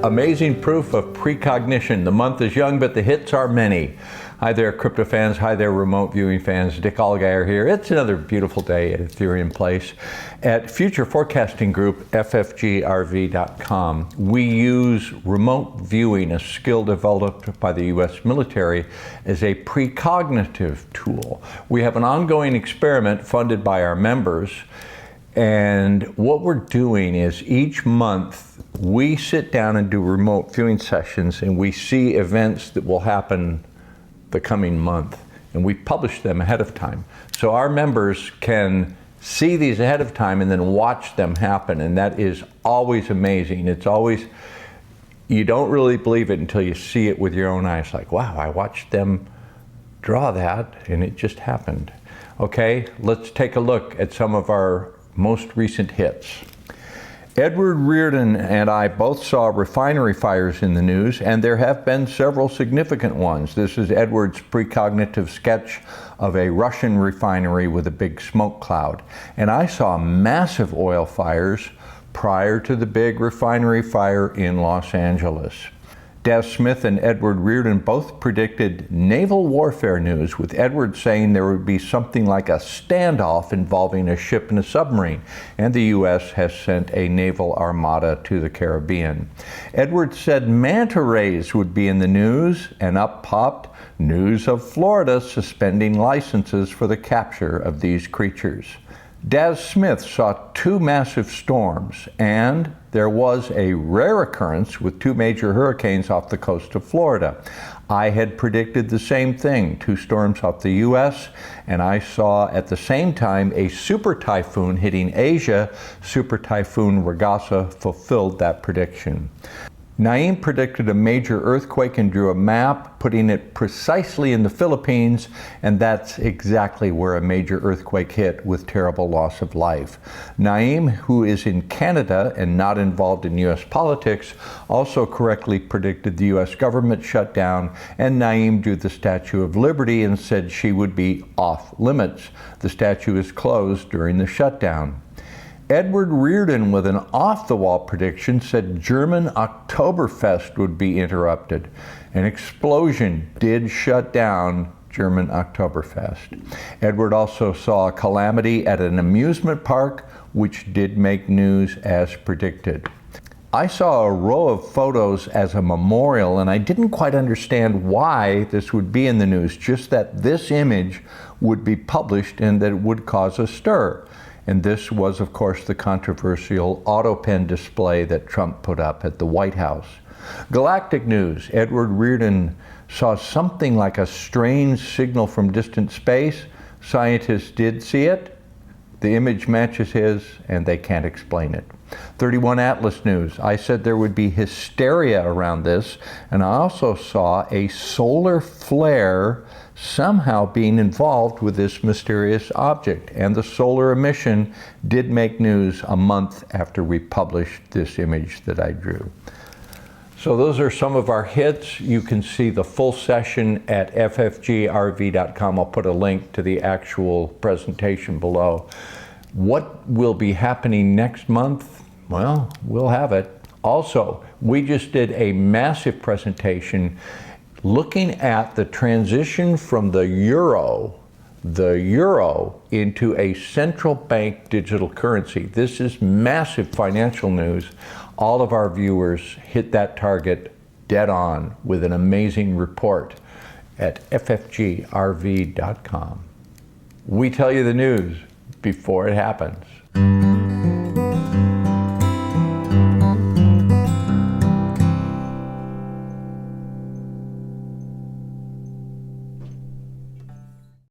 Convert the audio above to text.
Amazing proof of precognition. The month is young, but the hits are many. Hi there, crypto fans. Hi there, remote viewing fans. Dick Allgire here. It's another beautiful day at Ethereum Place. At Future Forecasting Group, ffgrv.com, we use remote viewing, a skill developed by the U.S. military, as a precognitive tool. We have an ongoing experiment funded by our members. And what we're doing is each month we sit down and do remote viewing sessions, and we see events that will happen the coming month, and we publish them ahead of time. So our members can see these ahead of time and then watch them happen, and that is always amazing. It's always, you don't really believe it until you see it with your own eyes, like, wow, I watched them draw that and it just happened. Okay, let's take a look at some of our most recent hits. Edward Reardon and I both saw refinery fires in the news, and there have been several significant ones. This is Edward's precognitive sketch of a Russian refinery with a big smoke cloud. And I saw massive oil fires prior to the big refinery fire in Los Angeles. Des Smith and Edward Reardon both predicted naval warfare news, with Edward saying there would be something like a standoff involving a ship and a submarine, and the U.S. has sent a naval armada to the Caribbean. Edward said manta rays would be in the news, and up popped news of Florida suspending licenses for the capture of these creatures. Des Smith saw two massive storms, and there was a rare occurrence with two major hurricanes off the coast of Florida. I had predicted the same thing, two storms off the U.S., and I saw at the same time a super typhoon hitting Asia. Super Typhoon Ragasa fulfilled that prediction. Naeem predicted a major earthquake and drew a map, putting it precisely in the Philippines, and that's exactly where a major earthquake hit with terrible loss of life. Naeem, who is in Canada and not involved in U.S. politics, also correctly predicted the U.S. government shutdown, and Naeem drew the Statue of Liberty and said she would be off limits. The statue is closed during the shutdown. Edward Reardon, with an off-the-wall prediction, said German Oktoberfest would be interrupted. An explosion did shut down German Oktoberfest. Edward also saw a calamity at an amusement park, which did make news as predicted. I saw a row of photos as a memorial, and I didn't quite understand why this would be in the news, just that this image would be published and that it would cause a stir. And this was, of course, the controversial AutoPen display that Trump put up at the White House. Galactic news. Edward Reardon saw something like a strange signal from distant space. Scientists did see it. The image matches his, and they can't explain it. 31 Atlas News. I said there would be hysteria around this, and I also saw a solar flare somehow being involved with this mysterious object, and the solar emission did make news a month after we published this image that I drew. So those are some of our hits. You can see the full session at ffgrv.com. I'll put a link to the actual presentation below. What will be happening next month? Well, we'll have it. Also, we just did a massive presentation looking at the transition from the euro into a central bank digital currency. This is massive financial news. All of our viewers hit that target dead on with an amazing report at ffgrv.com. We tell you the news before it happens.